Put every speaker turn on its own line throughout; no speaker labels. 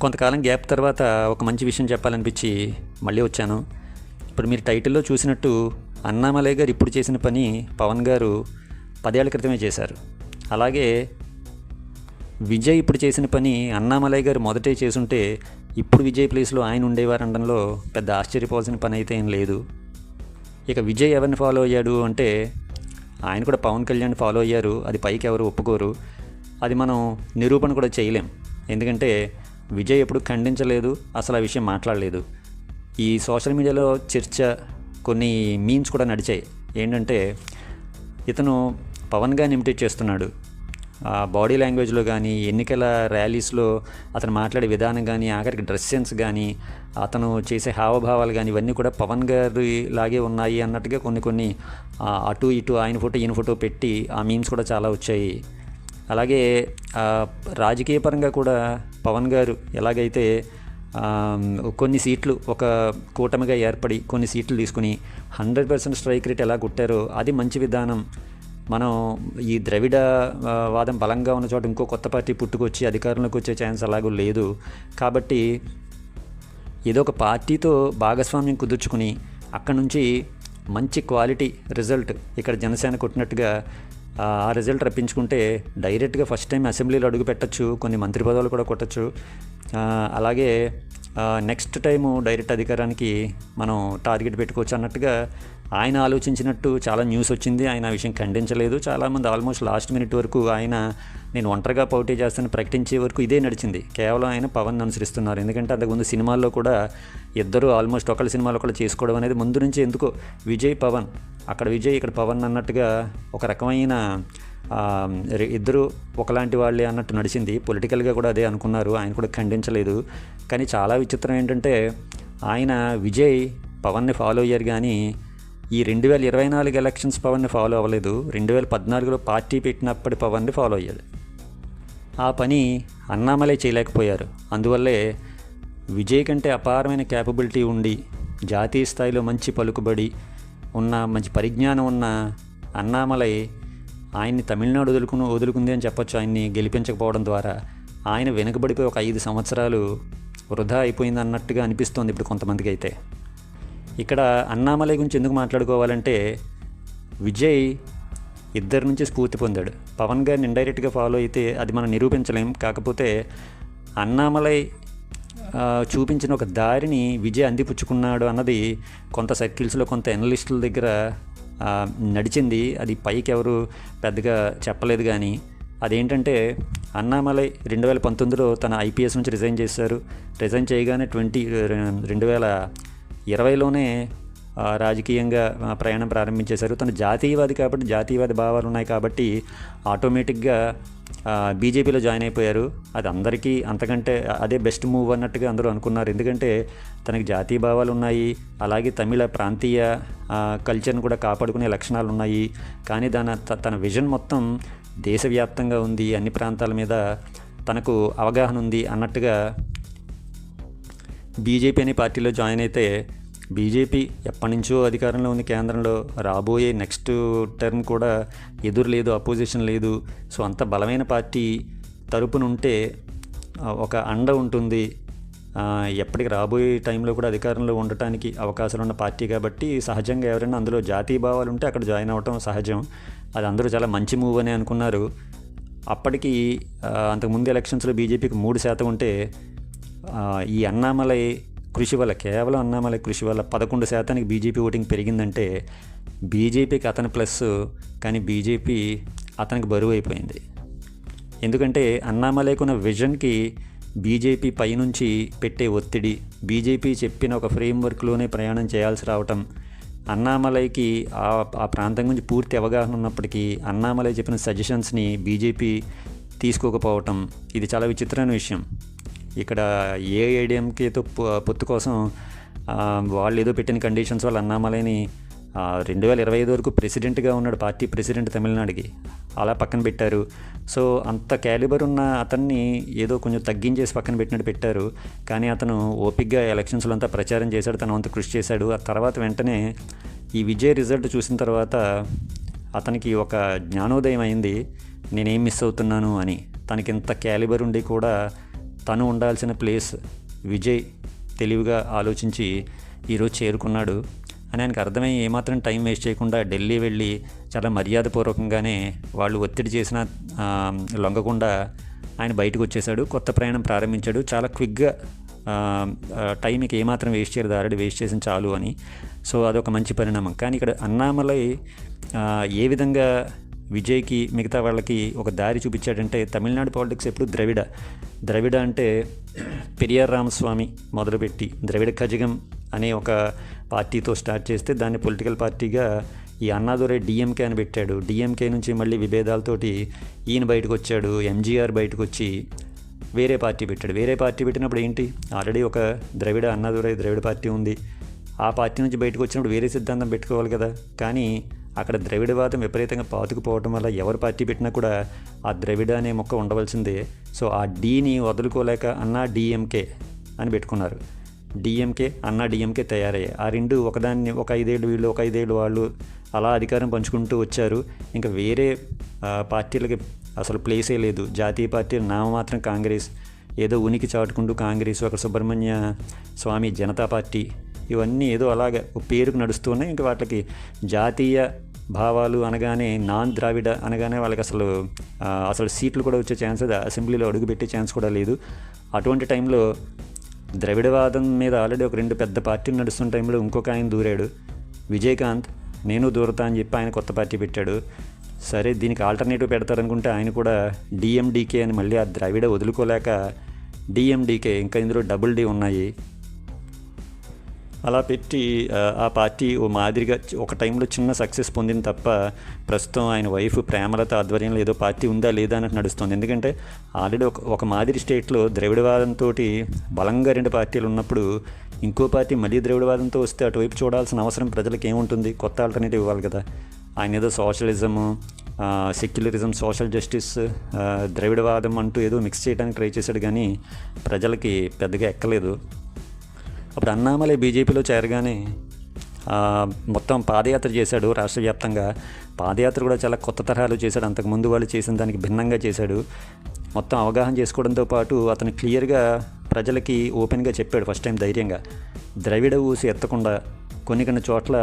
కొంతకాలం గ్యాప్ తర్వాత ఒక మంచి విషయం చెప్పాలనిపించి మళ్ళీ వచ్చాను. ఇప్పుడు మీరు టైటిల్లో చూసినట్టు అన్నామలై గారు ఇప్పుడు చేసిన పని పవన్ గారు 10 ఏళ్ల క్రితమే చేశారు. అలాగే విజయ్ ఇప్పుడు చేసిన పని అన్నామలై గారు మొదటే చేసుంటే ఇప్పుడు విజయ్ ప్లేస్లో ఆయన ఉండేవారు అనడంలో పెద్ద ఆశ్చర్యపోవాల్సిన పని అయితే ఏం లేదు. ఇక విజయ్ ఎవరిని ఫాలో అయ్యాడు అంటే ఆయన కూడా పవన్ కళ్యాణ్ ఫాలో అయ్యారు. అది పైకి ఎవరు ఒప్పుకోరు, అది మనం నిరూపణ కూడా చేయలేం. ఎందుకంటే విజయ్ ఎప్పుడు ఖండించలేదు, అసలు ఆ విషయం మాట్లాడలేదు. ఈ సోషల్ మీడియాలో చర్చ, కొన్ని మీమ్స్ కూడా నడిచాయి. ఏంటంటే ఇతను పవన్ గారిని ఇమిటేట్ చేస్తున్నాడు. బాడీ లాంగ్వేజ్లో కానీ, ఎన్నికల ర్యాలీస్లో అతను మాట్లాడే విధానం కానీ, ఆఖరికి డ్రెస్ సెన్స్ కానీ, అతను చేసే హావభావాలు కానీ ఇవన్నీ కూడా పవన్ గారి లాగే ఉన్నాయి అన్నట్టుగా కొన్ని అటు ఇటు ఆయన ఫోటో ఈయన ఫోటో పెట్టి ఆ మీమ్స్ కూడా చాలా వచ్చాయి. అలాగే రాజకీయ పరంగా కూడా పవన్ గారు ఎలాగైతే కొన్ని సీట్లు ఒక కూటమిగా ఏర్పడి కొన్ని సీట్లు తీసుకుని 100% స్ట్రైక్ రేట్ ఎలా కొట్టారో అది మంచి విధానం. మనం ఈ ద్రవిడ వాదం బలంగా ఉన్న చోట ఇంకో కొత్త పార్టీ పుట్టుకొచ్చి అధికారంలోకి వచ్చే ఛాన్స్ అలాగూ లేదు. కాబట్టి ఏదో ఒక పార్టీతో భాగస్వామ్యం కుదుర్చుకుని అక్కడి నుంచి మంచి క్వాలిటీ రిజల్ట్ ఇక్కడ జనసేన కొట్టినట్టుగా ఆ రిజల్ట్ రప్పించుకుంటే డైరెక్ట్గా ఫస్ట్ టైం అసెంబ్లీలో అడుగు పెట్టచ్చు, కొన్ని మంత్రి పదవులు కూడా కొట్టచ్చు. అలాగే నెక్స్ట్ టైము డైరెక్ట్ అధికారానికి మనం టార్గెట్ పెట్టుకోవచ్చు అన్నట్టుగా ఆయన ఆలోచించినట్టు చాలా న్యూస్ వచ్చింది. ఆయన ఆ విషయం ఖండించలేదు. చాలామంది ఆల్మోస్ట్ లాస్ట్ మినిట్ వరకు ఆయన నేను ఒంటరిగా పోటీ చేస్తానని ప్రకటించే వరకు ఇదే నడిచింది. కేవలం ఆయన పవన్ అనుసరిస్తున్నారు. ఎందుకంటే అంతకుముందు సినిమాల్లో కూడా ఇద్దరు ఆల్మోస్ట్ ఒకళ్ళ సినిమాలో ఒకళ్ళు చేసుకోవడం అనేది ముందు నుంచి ఎందుకో విజయ్ పవన్, అక్కడ విజయ్ ఇక్కడ పవన్ అన్నట్టుగా ఒక రకమైన ఇద్దరు ఒకలాంటి వాళ్ళే అన్నట్టు నడిచింది. పొలిటికల్గా కూడా అదే అనుకున్నారు. ఆయన కూడా ఖండించలేదు. కానీ చాలా విచిత్రం ఏంటంటే ఆయన విజయ్ పవన్ని ఫాలో అయ్యారు, కానీ ఈ 2024 ఎలక్షన్స్ పవన్ని ఫాలో అవ్వలేదు. 2014లో పార్టీ పెట్టినప్పటి పవన్ని ఫాలో అయ్యాడు. ఆ పని అన్నామలై చేయలేకపోయారు. అందువల్లే విజయ్ కంటే అపారమైన క్యాపబిలిటీ ఉండి జాతీయ స్థాయిలో మంచి పలుకుబడి ఉన్న, మంచి పరిజ్ఞానం ఉన్న అన్నామలై ఆయన్ని తమిళనాడు వదులుకుంది అని చెప్పొచ్చు. ఆయన్ని గెలిపించకపోవడం ద్వారా ఆయన వెనుకబడిపోయి ఒక 5 సంవత్సరాలు వృధా అయిపోయింది అన్నట్టుగా అనిపిస్తోంది ఇప్పుడు కొంతమందికి. అయితే ఇక్కడ అన్నామలై గురించి ఎందుకు మాట్లాడుకోవాలంటే విజయ్ ఇద్దరి నుంచి స్ఫూర్తి పొందాడు. పవన్ గారిని ఇండైరెక్ట్గా ఫాలో అయితే అది మనం నిరూపించలేం. కాకపోతే అన్నామలై చూపించిన ఒక దారిని విజయ్ అందిపుచ్చుకున్నాడు అన్నది కొంత సర్కిల్స్లో, కొంత ఎనలిస్టుల దగ్గర నడిచింది. అది పైకి ఎవరు పెద్దగా చెప్పలేదు. కానీ అదేంటంటే అన్నామలై 2019లో తన ఐపీఎస్ నుంచి రిజైన్ చేశారు. రిజైన్ చేయగానే 2020లోనే రాజకీయంగా ప్రయాణం ప్రారంభించేశారు. తను జాతీయవాది కాబట్టి, జాతీయవాది భావాలు ఉన్నాయి కాబట్టి ఆటోమేటిక్గా బీజేపీలో జాయిన్ అయిపోయారు. అది అందరికీ అంతకంటే అదే బెస్ట్ మూవ్ అన్నట్టుగా అందరూ అనుకున్నారు. ఎందుకంటే తనకి జాతీయ భావాలు ఉన్నాయి, అలాగే తమిళ ప్రాంతీయ కల్చర్ని కూడా కాపాడుకునే లక్షణాలు ఉన్నాయి. కానీ తన విజన్ మొత్తం దేశవ్యాప్తంగా ఉంది, అన్ని ప్రాంతాల మీద తనకు అవగాహన ఉంది అన్నట్టుగా బీజేపీ అనే పార్టీలో జాయిన్ అయితే, బీజేపీ ఎప్పటి నుంచో అధికారంలో ఉంది కేంద్రంలో, రాబోయే నెక్స్ట్ టర్మ్ కూడా ఎదురు లేదు, అపోజిషన్ లేదు. సో అంత బలమైన పార్టీ తరపున ఉంటే ఒక అండ ఉంటుంది. ఎప్పటికి రాబోయే టైంలో కూడా అధికారంలో ఉండటానికి అవకాశాలు ఉన్న పార్టీ కాబట్టి సహజంగా ఎవరైనా అందులో జాతీయ భావాలు ఉంటే అక్కడ జాయిన్ అవ్వటం సహజం. అది అందరూ చాలా మంచి మూవ్ అని అనుకున్నారు. అప్పటికి అంతకుముందు ఎలక్షన్స్లో బీజేపీకి 3% ఉంటే ఈ అన్నామలై కృషి వల్ల, కేవలం అన్నామలై కృషి వల్ల 11% బీజేపీ ఓటింగ్ పెరిగిందంటే బీజేపీకి అతని ప్లస్, కానీ బీజేపీ అతనికి బరువు అయిపోయింది. ఎందుకంటే అన్నామలైకున్న విజన్కి బీజేపీ పైనుంచి పెట్టే ఒత్తిడి, బీజేపీ చెప్పిన ఒక ఫ్రేమ్వర్క్లోనే ప్రయాణం చేయాల్సి రావటం, అన్నామలైకి ఆ ప్రాంతం గురించి పూర్తి అవగాహన ఉన్నప్పటికీ అన్నామలై చెప్పిన సజెషన్స్ని బీజేపీ తీసుకోకపోవటం, ఇది చాలా విచిత్రమైన విషయం. ఇక్కడ ఏఐడిఎంకేతో పొత్తు కోసం వాళ్ళు ఏదో పెట్టిన కండిషన్స్ వల్ల అన్నామలైని 2025 వరకు ప్రెసిడెంట్గా ఉన్నాడు, పార్టీ ప్రెసిడెంట్ తమిళనాడుకి, అలా పక్కన పెట్టారు. సో అంత క్యాలిబర్ ఉన్న అతన్ని ఏదో కొంచెం తగ్గించేసి పక్కన పెట్టినట్టు పెట్టారు. కానీ అతను ఓపిక్గా ఎలక్షన్స్లో అంతా ప్రచారం చేశాడు, తన అంత కృషి చేశాడు. ఆ తర్వాత వెంటనే ఈ విజయ్ రిజల్ట్ చూసిన తర్వాత అతనికి ఒక జ్ఞానోదయం అయింది, నేనేం మిస్ అవుతున్నాను అని. తనకి ఇంత క్యాలిబర్ ఉండి కూడా తను ఉండాల్సిన ప్లేస్ విజయ్ తెలివిగా ఆలోచించి ఈరోజు చేరుకున్నాడు అని ఆయనకు అర్థమై ఏమాత్రం టైం వేస్ట్ చేయకుండా ఢిల్లీ వెళ్ళి చాలా మర్యాదపూర్వకంగానే వాళ్ళు ఒత్తిడి చేసిన లొంగకుండా ఆయన బయటకు వచ్చేసాడు, కొత్త ప్రయాణం ప్రారంభించాడు. చాలా క్విక్గా టైంకి ఏమాత్రం వేస్ట్ చేయలేదు, ఆల్రెడీ వేస్ట్ చేసిన చాలు అని. సో అదొక మంచి పరిణామం. కానీ ఇక్కడ అన్నామలై ఏ విధంగా విజయ్కి మిగతా వాళ్ళకి ఒక దారి చూపించాడంటే, తమిళనాడు పాలిటిక్స్ ఎప్పుడు ద్రవిడ అంటే పెరియార్ రామస్వామి మొదలుపెట్టి ద్రవిడ కజగం అనే ఒక పార్టీతో స్టార్ట్ చేస్తే దాన్ని పొలిటికల్ పార్టీగా ఈ అన్నాదురై డిఎంకే అని పెట్టాడు. డిఎంకే నుంచి మళ్ళీ విభేదాలతోటి ఈయన బయటకు వచ్చాడు, ఎంజీఆర్ బయటకు వచ్చి వేరే పార్టీ పెట్టాడు. వేరే పార్టీ పెట్టినప్పుడు ఏంటి, ఆల్రెడీ ఒక అన్నాదురై ద్రవిడ పార్టీ ఉంది. ఆ పార్టీ నుంచి బయటకు వచ్చినప్పుడు వేరే సిద్ధాంతం పెట్టుకోవాలి కదా. కానీ అక్కడ ద్రవిడవాదం విపరీతంగా పాతుకుపోవడం వల్ల ఎవరు పార్టీ పెట్టినా కూడా ఆ ద్రవిడ అనే మొక్క ఉండవలసిందే. సో ఆ డీని వదులుకోలేక అన్నా డిఎంకే అని పెట్టుకున్నారు. డిఎంకే అన్నా డిఎంకే తయారయ్యాయి. ఆ రెండు ఒకదాన్ని ఒక 5 ఏళ్ళు వీళ్ళు, ఒక 5 ఏళ్ళు వాళ్ళు అలా అధికారం పంచుకుంటూ వచ్చారు. ఇంకా వేరే పార్టీలకి అసలు ప్లేసే లేదు. జాతీయ పార్టీలు నామమాత్రం కాంగ్రెస్, ఏదో ఉనికి చాటుకుంటూ కాంగ్రెస్, ఒక సుబ్రహ్మణ్య స్వామి జనతా పార్టీ, ఇవన్నీ ఏదో అలాగే పేరుకు నడుస్తూ ఉన్నాయి. ఇంకా వాటికి జాతీయ భావాలు అనగానే, నాన్ ద్రావిడ అనగానే వాళ్ళకి అసలు సీట్లు కూడా వచ్చే ఛాన్స్, అసెంబ్లీలో అడుగుపెట్టే ఛాన్స్ కూడా లేదు. అటువంటి టైంలో ద్రవిడవాదం మీద ఆల్రెడీ ఒక 2 పెద్ద పార్టీలు నడుస్తున్న టైంలో ఇంకొక ఆయన దూరాడు, విజయకాంత్. నేను దూరతా అని చెప్పి ఆయన కొత్త పార్టీ పెట్టాడు. సరే దీనికి ఆల్టర్నేటివ్ పెడతారనుకుంటే ఆయన కూడా డిఎండికే అని, మళ్ళీ ఆ ద్రవిడ వదులుకోలేక డిఎండికే, ఇంకా ఇందులో డబుల్ డి ఉన్నాయి, అలా పెట్టి ఆ పార్టీ ఓ మాదిరిగా ఒక టైంలో చిన్న సక్సెస్ పొందింది తప్ప ప్రస్తుతం ఆయన వైఫ్ ప్రేమలత ఆధ్వర్యంలో ఏదో పార్టీ ఉందా లేదా అన్నట్టు నడుస్తుంది. ఎందుకంటే ఆల్రెడీ ఒక మాదిరి స్టేట్లో ద్రవిడవాదంతో బలంగా 2 పార్టీలు ఉన్నప్పుడు ఇంకో పార్టీ మళ్ళీ ద్రవిడవాదంతో వస్తే అటువైపు చూడాల్సిన అవసరం ప్రజలకు ఏముంటుంది? కొత్త ఆల్టర్నేటివ్ ఇవ్వాలి కదా. ఆయన ఏదో సోషలిజము, సెక్యులరిజం, సోషల్ జస్టిస్, ద్రవిడవాదం అంటూ ఏదో మిక్స్ చేయడానికి ట్రై చేశాడు, కానీ ప్రజలకి పెద్దగా ఎక్కలేదు. అప్పుడు అన్నామలై బీజేపీలో చేరగానే మొత్తం పాదయాత్ర చేశాడు రాష్ట్ర వ్యాప్తంగా. పాదయాత్ర కూడా చాలా కొత్త తరహాలో చేశాడు, అంతకుముందు వాళ్ళు చేసిన దానికి భిన్నంగా చేశాడు. మొత్తం అవగాహన చేసుకోవడంతో పాటు అతను క్లియర్గా ప్రజలకి ఓపెన్గా చెప్పాడు ఫస్ట్ టైం ధైర్యంగా. ద్రవిడ ఊసి ఎత్తకుండా కొన్ని చోట్ల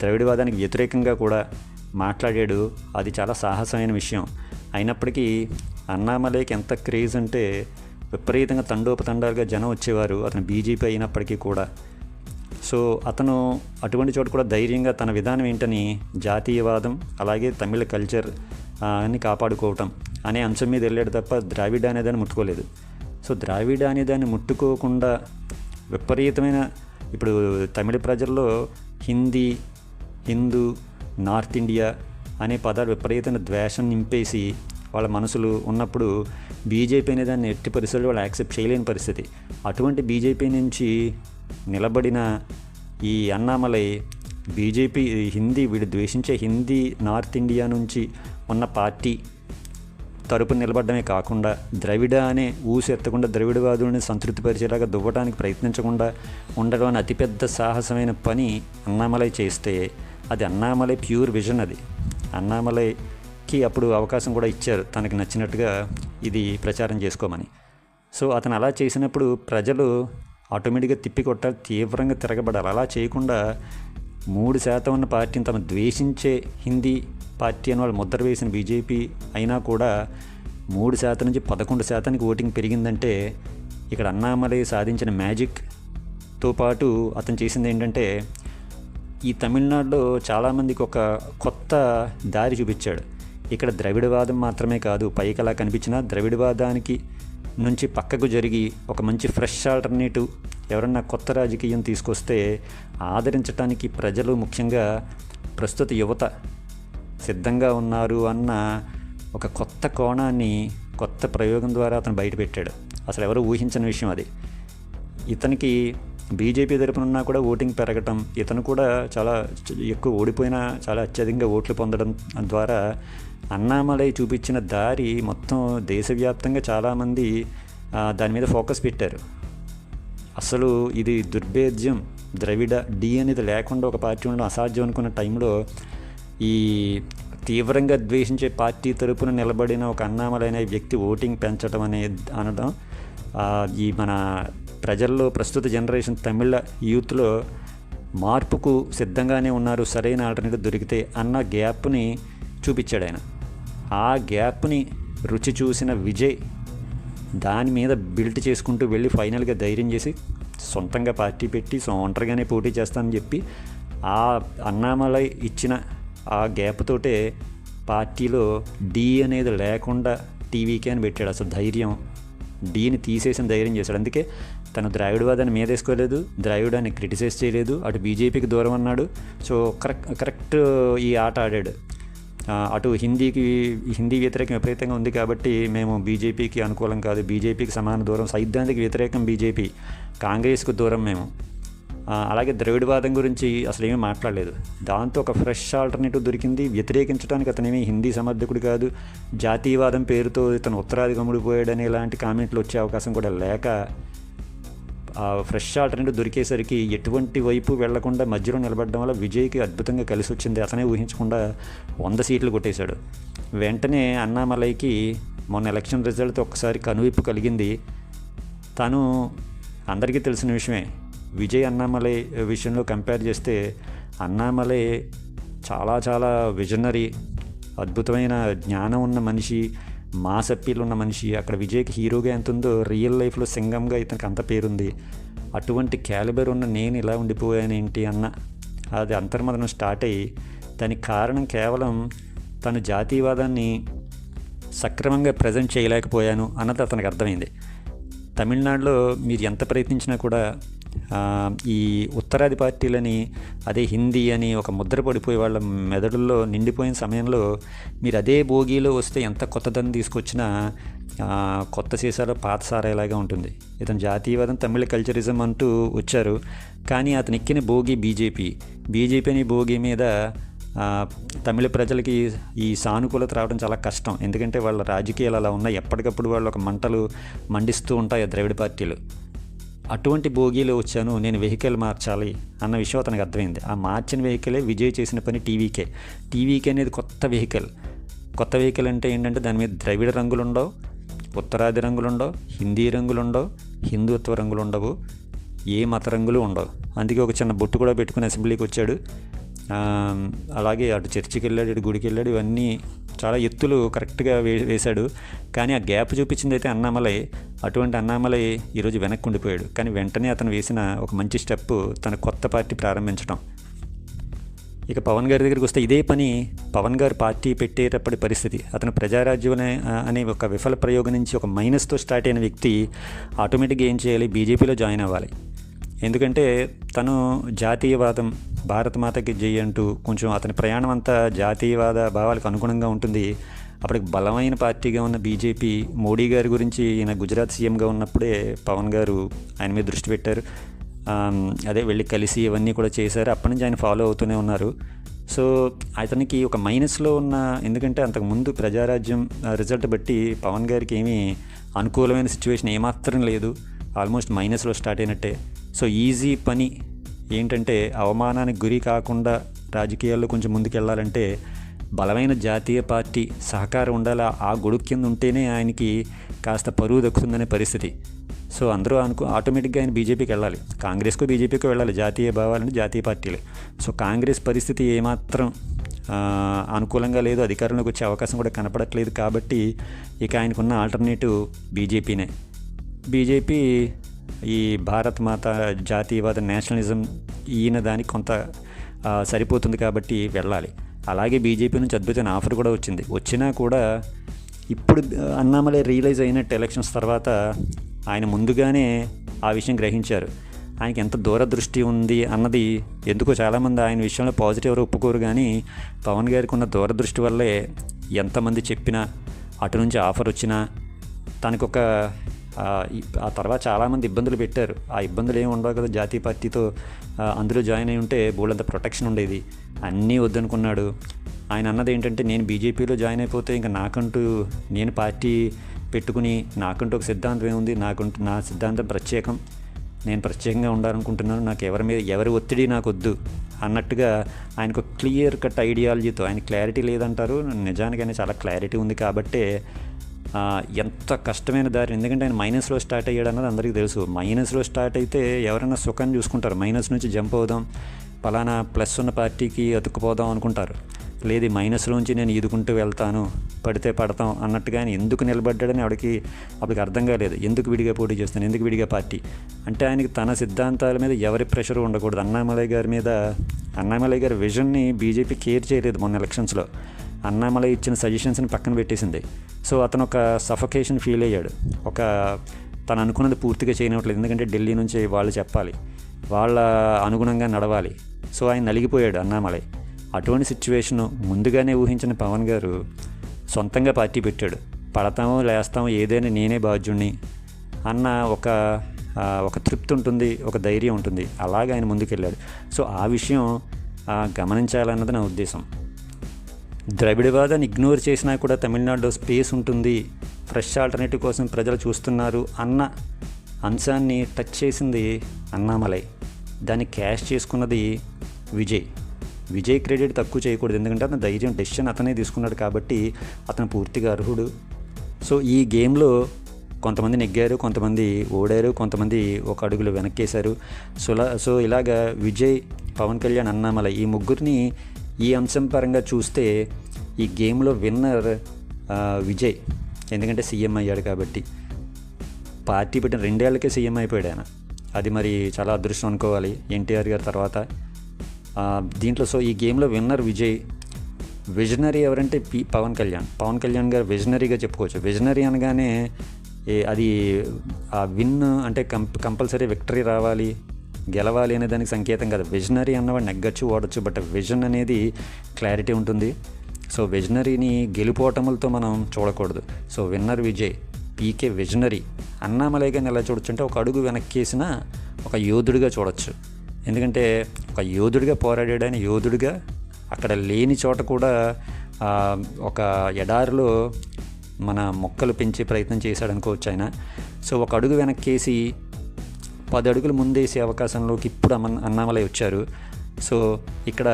ద్రవిడవాదానికి వ్యతిరేకంగా కూడా మాట్లాడాడు. అది చాలా సాహసమైన విషయం. అయినప్పటికీ అన్నామలైకి ఎంత క్రేజ్ అంటే విపరీతంగా తండోపతండాలుగా జనం వచ్చేవారు అతను బీజేపీ అయినప్పటికీ కూడా. సో అతను అటువంటి చోట కూడా ధైర్యంగా తన విధానం ఏంటని, జాతీయవాదం అలాగే తమిళ కల్చర్ అని కాపాడుకోవటం అనే అంశం మీద వెళ్ళాడు తప్ప ద్రావిడ అనేదాన్ని ముట్టుకోలేదు. సో ద్రావిడ అనేదాన్ని ముట్టుకోకుండా విపరీతమైన, ఇప్పుడు తమిళ ప్రజల్లో హిందీ, హిందూ, నార్త్ ఇండియా అనే పదాలు విపరీతమైన ద్వేషం నింపేసి వాళ్ళ మనసులు ఉన్నప్పుడు బీజేపీ అనే దాన్ని ఎట్టి పరిస్థితుల్లో వాళ్ళు యాక్సెప్ట్ చేయలేని పరిస్థితి. అటువంటి బీజేపీ నుంచి నిలబడిన ఈ అన్నామలై బీజేపీ వీడు ద్వేషించే హిందీ, నార్త్ ఇండియా నుంచి ఉన్న పార్టీ తరపున నిలబడమే కాకుండా ద్రవిడ అనే ఊసెత్తకుండా ద్రవిడవాదుని సంతృప్తిపరిచేలాగా దువ్వడానికి ప్రయత్నించకుండా ఉండడం అని అతిపెద్ద సాహసమైన పని అన్నామలై చేస్తే, అది అన్నామలై ప్యూర్ విజన్. అది అన్నామలైకి అప్పుడు అవకాశం కూడా ఇచ్చారు తనకి నచ్చినట్టుగా ఇది ప్రచారం చేసుకోమని. సో అతను అలా చేసినప్పుడు ప్రజలు ఆటోమేటిక్గా తిప్పికొట్టాలి, తీవ్రంగా తిరగబడాలి. అలా చేయకుండా 3% ఉన్న పార్టీని తమ ద్వేషించే హిందీ పార్టీ అని వాళ్ళు ముద్ర వేసిన బీజేపీ అయినా కూడా 3% నుంచి 11%కి ఓటింగ్ పెరిగిందంటే ఇక్కడ అన్నామలై సాధించిన మ్యాజిక్తో పాటు అతను చేసింది ఏంటంటే, ఈ తమిళనాడులో చాలామందికి ఒక కొత్త దారి చూపించాడు. ఇక్కడ ద్రవిడవాదం మాత్రమే కాదు, పైకి అలా కనిపించిన ద్రవిడవాదానికి నుంచి పక్కకు జరిగి ఒక మంచి ఫ్రెష్ ఆల్టర్నేటివ్ ఎవరన్నా కొత్త రాజకీయం తీసుకొస్తే ఆదరించడానికి ప్రజలు, ముఖ్యంగా ప్రస్తుత యువత సిద్ధంగా ఉన్నారు అన్న ఒక కొత్త కోణాన్ని, కొత్త ప్రయోగం ద్వారా అతను బయటపెట్టాడు. అసలు ఎవరు ఊహించని విషయం అది. ఇతనికి బీజేపీ తరపునున్నా కూడా ఓటింగ్ పెరగటం, ఇతను కూడా చాలా ఎక్కువ ఓడిపోయినా చాలా అత్యధికంగా ఓట్లు పొందడం ద్వారా అన్నామలై చూపించిన దారి మొత్తం దేశవ్యాప్తంగా చాలామంది దాని మీద ఫోకస్ పెట్టారు. అసలు ఇది దుర్భేద్యం, ద్రవిడ డి అనేది లేకుండా ఒక పార్టీ ఉండడం అసాధ్యం అనుకున్న టైంలో ఈ తీవ్రంగా ద్వేషించే పార్టీ తరపున నిలబడిన ఒక అన్నామలై అనే వ్యక్తి ఓటింగ్ పెంచడం అనడం ఈ మన ప్రజల్లో ప్రస్తుత జనరేషన్ తమిళ యూత్లో మార్పుకు సిద్ధంగానే ఉన్నారు, సరైన ఆల్టర్నేటివ్ దొరికితే అన్న గ్యాప్ని చూపించాడు ఆయన. ఆ గ్యాప్ని రుచి చూసిన విజయ్ దాని మీద బిల్ట్ చేసుకుంటూ వెళ్ళి ఫైనల్గా ధైర్యం చేసి సొంతంగా పార్టీ పెట్టి ఒంటరిగానే పోటీ చేస్తానని చెప్పి ఆ అన్నామలై ఇచ్చిన ఆ గ్యాప్ తోటే పార్టీలో డి అనేది లేకుండా టీవీకే అని పెట్టాడు. అసలు ధైర్యం, డీని తీసేసిన ధైర్యం చేశాడు. అందుకే తను ద్రావిడవాదాన్ని మీదేసుకోలేదు, ద్రావిడాన్ని క్రిటిసైజ్ చేయలేదు, అటు బీజేపీకి దూరం అన్నాడు. సో కరెక్ట్ ఈ ఆట ఆడాడు. అటు హిందీ వ్యతిరేకం విపరీతంగా ఉంది కాబట్టి మేము బీజేపీకి అనుకూలం కాదు, బీజేపీకి సమాన దూరం, సైద్ధాంతిక వ్యతిరేకం బీజేపీ, కాంగ్రెస్కు దూరం మేము. అలాగే ద్రవిడవాదం గురించి అసలు ఏమీ మాట్లాడలేదు. దాంతో ఒక ఫ్రెష్ ఆల్టర్నేటివ్ దొరికింది. వ్యతిరేకించడానికి అతనేమీ హిందీ సమర్థకుడు కాదు, జాతీయవాదం పేరుతో ఇతను ఉత్తరాది గమ్ముడిపోయాడని ఇలాంటి కామెంట్లు వచ్చే అవకాశం కూడా లేక ఫ్రెష్ ఆల్టర్నేటివ్ దొరికేసరికి ఎటువంటి వైపు వెళ్లకుండా మధ్యలో నిలబడడం వల్ల విజయ్కి అద్భుతంగా కలిసి వచ్చింది. అతనే ఊహించకుండా 100 సీట్లు కొట్టేశాడు. వెంటనే అన్నామలైకి మొన్న ఎలక్షన్ రిజల్ట్ ఒక్కసారి కనువిప్పు కలిగింది. తను అందరికీ తెలిసిన విషయమే, విజయ్ అన్నామలై విషయంలో కంపేర్ చేస్తే అన్నామలై చాలా చాలా విజనరీ, అద్భుతమైన జ్ఞానం ఉన్న మనిషి, మాస్ అప్పీల్ ఉన్న మనిషి. అక్కడ విజయ్కి హీరోగా ఎంత ఉందో రియల్ లైఫ్లో సింగంగా ఇతనికి అంత పేరుంది. అటువంటి క్యాలిబర్ ఉన్న నేను ఇలా ఉండిపోయానేంటి అన్న అది అంతర్మదనం స్టార్ట్ అయ్యి, దానికి కారణం కేవలం తను జాతీయవాదాన్ని సక్రమంగా ప్రజెంట్ చేయలేకపోయాను అన్నది అతనికి అర్థమైంది. తమిళనాడులో మీరు ఎంత ప్రయత్నించినా కూడా ఈ ఉత్తరాది పార్టీలని, అదే హిందీ అని ఒక ముద్ర పడిపోయి వాళ్ళ మెదడుల్లో నిండిపోయిన సమయంలో మీరు అదే భోగిలో వస్తే ఎంత కొత్తదనం తీసుకొచ్చినా కొత్త సీసాలో పాత సారాయిలాగా ఉంటుంది. ఇతను జాతీయవాదం, తమిళ కల్చరిజం అంటూ వచ్చారు. కానీ అతను ఎక్కిన భోగి బీజేపీ అని భోగి మీద తమిళ ప్రజలకి ఈ సానుకూలత రావడం చాలా కష్టం. ఎందుకంటే వాళ్ళ రాజకీయాలు అలా ఉన్నాయి, ఎప్పటికప్పుడు వాళ్ళు ఒక మంటలు మండిస్తూ ఉంటాయి ద్రవిడ పార్టీలు. అటువంటి భోగిలో వచ్చాను, నేను వెహికల్ మార్చాలి అన్న విషయం అతనికి అర్థమైంది. ఆ మార్చిన వెహికలే విజయ్ చేసిన పని టీవీకే అనేది కొత్త వెహికల్ అంటే ఏంటంటే దాని మీద ద్రవిడ రంగులు ఉండవు, ఉత్తరాది రంగులు ఉండవు, హిందీ రంగులు ఉండవు, హిందుత్వ రంగులు ఉండవు, ఏ మత రంగులు ఉండవు. అందుకే ఒక చిన్న బొట్టు కూడా పెట్టుకుని అసెంబ్లీకి వచ్చాడు. అలాగే అటు చర్చికి వెళ్ళాడు, ఇటు గుడికి వెళ్ళాడు. ఇవన్నీ చాలా ఎత్తులు కరెక్ట్గా వేశాడు. కానీ ఆ గ్యాప్ చూపించింది అయితే అన్నామలై. అటువంటి అన్నామలై ఈరోజు వెనక్కి ఉండిపోయాడు. కానీ వెంటనే అతను వేసిన ఒక మంచి స్టెప్ తన కొత్త పార్టీ ప్రారంభించడం. ఇక పవన్ గారి దగ్గరికి వస్తే ఇదే పని పవన్ గారు పార్టీ పెట్టేటప్పటి పరిస్థితి. అతను ప్రజారాజ్యం అనే ఒక విఫల ప్రయోగం నుంచి ఒక మైనస్తో స్టార్ట్ అయిన వ్యక్తి ఆటోమేటిక్గా ఏం చేయాలి, బీజేపీలో జాయిన్ అవ్వాలి. ఎందుకంటే తను జాతీయవాదం, భారత మాతకి జై అంటూ కొంచెం అతని ప్రయాణం అంతా జాతీయవాద భావాలకు అనుగుణంగా ఉంటుంది. అప్పటికి బలమైన పార్టీగా ఉన్న బీజేపీ, మోడీ గారి గురించి ఈయన గుజరాత్ సీఎంగా ఉన్నప్పుడే పవన్ గారు ఆయన మీద దృష్టి పెట్టారు. అదే వెళ్ళి కలిసి ఇవన్నీ కూడా చేశారు. అప్పటి నుంచి ఆయన ఫాలో అవుతూనే ఉన్నారు. సో అతనికి ఒక మైనస్లో ఉన్న, ఎందుకంటే అంతకుముందు ప్రజారాజ్యం రిజల్ట్ బట్టి పవన్ గారికి ఏమీ అనుకూలమైన సిచ్యువేషన్ ఏమాత్రం లేదు, ఆల్మోస్ట్ మైనస్లో స్టార్ట్ అయినట్టే. సో ఈజీ పని ఏంటంటే అవమానానికి గురి కాకుండా రాజకీయాల్లో కొంచెం ముందుకెళ్ళాలంటే బలమైన జాతీయ పార్టీ సహకారం ఉండాలి. ఆ గొడుగు కింద ఉంటేనే ఆయనకి కాస్త పరువు దక్కుతుందనే పరిస్థితి. సో అందరూ ఆటోమేటిక్గా ఆయన బీజేపీకి వెళ్ళాలి, కాంగ్రెస్కు బీజేపీకి వెళ్ళాలి, జాతీయ భావాలని జాతీయ పార్టీలు. సో కాంగ్రెస్ పరిస్థితి ఏమాత్రం అనుకూలంగా లేదు, అధికారంలోకి వచ్చే అవకాశం కూడా కనపడట్లేదు. కాబట్టి ఇక ఆయనకున్న ఆల్టర్నేటివ్ బీజేపీనే. బీజేపీ ఈ భారత్ మాత, జాతీయవాద, నేషనలిజం ఈయన దానికి కొంత సరిపోతుంది కాబట్టి వెళ్ళాలి. అలాగే బీజేపీ నుంచి అద్భుతమైన ఆఫర్ కూడా వచ్చినా కూడా ఇప్పుడు అన్నామలై రియలైజ్ అయినట్టు ఎలక్షన్స్ తర్వాత ఆయన ముందుగానే ఆ విషయం గ్రహించారు. ఆయనకి ఎంత దూరదృష్టి ఉంది అన్నది ఎందుకో చాలామంది ఆయన విషయంలో పాజిటివ్ ఎవరు ఒప్పుకోరు. కానీ పవన్ గారికి ఉన్న దూరదృష్టి వల్లే ఎంతమంది చెప్పినా, అటు నుంచి ఆఫర్ వచ్చినా తనకొక ఆ తర్వాత చాలామంది ఇబ్బందులు పెట్టారు. ఆ ఇబ్బందులు ఏమి ఉండవు కదా, జాతీయ పార్టీతో అందులో జాయిన్ అయి ఉంటే బోల్డంత ప్రొటెక్షన్ ఉండేది. అన్నీ వద్దనుకున్నాడు. ఆయన అన్నది ఏంటంటే, నేను బీజేపీలో జాయిన్ అయిపోతే ఇంకా నాకంటూ నేను పార్టీ పెట్టుకుని నాకంటూ ఒక సిద్ధాంతం ఏముంది, నా సిద్ధాంతం ప్రత్యేకం, నేను ప్రత్యేకంగా ఉండాలనుకుంటున్నాను, నాకు ఎవరి ఒత్తిడి నాకు వద్దు అన్నట్టుగా ఆయనకు క్లియర్ కట్ ఐడియాలజీతో, ఆయన క్లారిటీ లేదంటారు, నిజానికైనా చాలా క్లారిటీ ఉంది కాబట్టే ఎంత కష్టమైన దారి, ఎందుకంటే ఆయన మైనస్లో స్టార్ట్ అయ్యాడు అన్నది అందరికీ తెలుసు. మైనస్లో స్టార్ట్ అయితే ఎవరైనా సుఖాన్ని చూసుకుంటారు, మైనస్ నుంచి జంప్ అవుదాం, పలానా ప్లస్ ఉన్న పార్టీకి అతుక్కుపోదాం అనుకుంటారు. లేదు మైనస్లోంచి నేను ఈదుకుంటూ వెళ్తాను, పడితే పడతాం అన్నట్టుగా ఆయన ఎందుకు నిలబడ్డాడని అప్పటికి అర్థం కాలేదు. ఎందుకు విడిగా పోటీ చేస్తాను, ఎందుకు విడిగా పార్టీ అంటే ఆయనకి తన సిద్ధాంతాల మీద ఎవరి ప్రెషర్ ఉండకూడదు. అన్నామలై గారి విజన్ని బీజేపీ కేర్ చేయలేదు మొన్న ఎలక్షన్స్లో. అన్నామలై ఇచ్చిన సజెషన్స్ని పక్కన పెట్టేసింది. సో అతను ఒక సఫకేషన్ ఫీల్ అయ్యాడు, తను అనుకున్నది పూర్తిగా చేయనట్లేదు. ఎందుకంటే ఢిల్లీ నుంచి వాళ్ళు చెప్పాలి, వాళ్ళ అనుగుణంగా నడవాలి. సో ఆయన నలిగిపోయాడు అన్నామలై. అటువంటి సిచ్యువేషను ముందుగానే ఊహించిన పవన్ గారు సొంతంగా పార్టీ పెట్టాడు. పడతామో లేస్తామో ఏదైనా నేనే బాధ్యుణ్ణి అన్న ఒక తృప్తి ఉంటుంది, ఒక ధైర్యం ఉంటుంది. అలాగే ఆయన ముందుకెళ్ళాడు. సో ఆ విషయం గమనించాలన్నది నా ఉద్దేశం. ద్రవిడవాదాన్ని ఇగ్నోర్ చేసినా కూడా తమిళనాడులో స్పేస్ ఉంటుంది, ఫ్రెష్ ఆల్టర్నేటివ్ కోసం ప్రజలు చూస్తున్నారు అన్న అంశాన్ని టచ్ చేసింది అన్నామలై. దాన్ని క్యాష్ చేసుకున్నది విజయ్ క్రెడిట్ తక్కువ చేయకూడదు, ఎందుకంటే అతను ధైర్యం డెసిషన్ అతనే తీసుకున్నాడు కాబట్టి అతను పూర్తిగా అర్హుడు. సో ఈ గేమ్లో కొంతమంది నెగ్గారు, కొంతమంది ఓడారు, కొంతమంది ఒక అడుగులు వెనక్కేశారు. సో ఇలాగా విజయ్, పవన్ కళ్యాణ్, అన్నామలై ఈ ముగ్గురిని ఈ అంశం పరంగా చూస్తే ఈ గేమ్లో విన్నర్ విజయ్. ఎందుకంటే సీఎం అయ్యాడు కాబట్టి. పార్టీ పెట్టిన 2 ఏళ్లకే సీఎం అయిపోయాడు ఆయన. అది మరి చాలా అదృష్టం అనుకోవాలి ఎన్టీఆర్ గారి తర్వాత. దీంట్లో సో ఈ గేమ్లో విన్నర్ విజయ్. విజనరీ ఎవరంటే పవన్ కళ్యాణ్ గారు విజనరీగా చెప్పుకోవచ్చు. విజనరీ అనగానే అది ఆ విన్ అంటే కంపల్సరీ విక్టరీ రావాలి, గెలవాలి అనే దానికి సంకేతం కాదు. విజనరీ అన్నవాడు నెగ్గచ్చు, ఓడచ్చు, బట్ విజన్ అనేది క్లారిటీ ఉంటుంది. సో విజనరీని గెలుపోవటములతో మనం చూడకూడదు. సో విన్నర్ విజయ్, పీకే విజనరీ. అన్నామలై గారిని ఎలా చూడొచ్చు అంటే ఒక అడుగు వెనక్కేసిన ఒక యోధుడిగా చూడొచ్చు. ఎందుకంటే ఒక యోధుడిగా పోరాడాడు ఆయన. యోధుడిగా అక్కడ లేని చోట కూడా ఒక ఎడారిలో మన మొక్కలు పెంచే ప్రయత్నం చేశాడు అనుకోవచ్చు ఆయన. సో ఒక అడుగు వెనక్కేసి 10 అడుగులు ముందేసే అవకాశంలోకి ఇప్పుడు అన్నామలై వచ్చారు. సో ఇక్కడ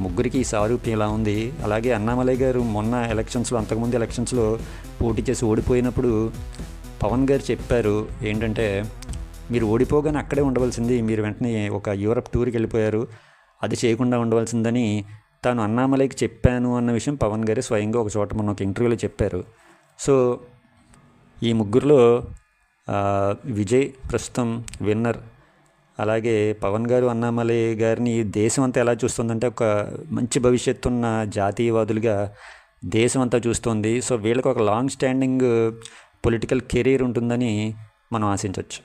ముగ్గురికి సారూప్యం ఇలా ఉంది. అలాగే అన్నామలై గారు మొన్న అంతకుముందు ఎలక్షన్స్లో పోటీ చేసి ఓడిపోయినప్పుడు పవన్ గారు చెప్పారు ఏంటంటే, మీరు ఓడిపోగానే అక్కడే ఉండవలసింది, మీరు వెంటనే ఒక యూరప్ టూర్కి వెళ్ళిపోయారు, అది చేయకుండా ఉండవలసిందని తాను అన్నామలైకి చెప్పాను అన్న విషయం పవన్ గారు స్వయంగా ఒక చోట మొన్న ఒక ఇంటర్వ్యూలో చెప్పారు. సో ఈ ముగ్గురులో విజయ్ ప్రస్తుతం విన్నర్. అలాగే పవన్ గారు అన్నామలై గారిని దేశం అంతా ఎలా చూస్తుందంటే ఒక మంచి భవిష్యత్తు ఉన్న జాతీయవాదులుగా దేశం అంతా చూస్తుంది. సో వీళ్ళకి ఒక లాంగ్ స్టాండింగ్ పొలిటికల్ కెరీర్ ఉంటుందని మనం ఆశించవచ్చు.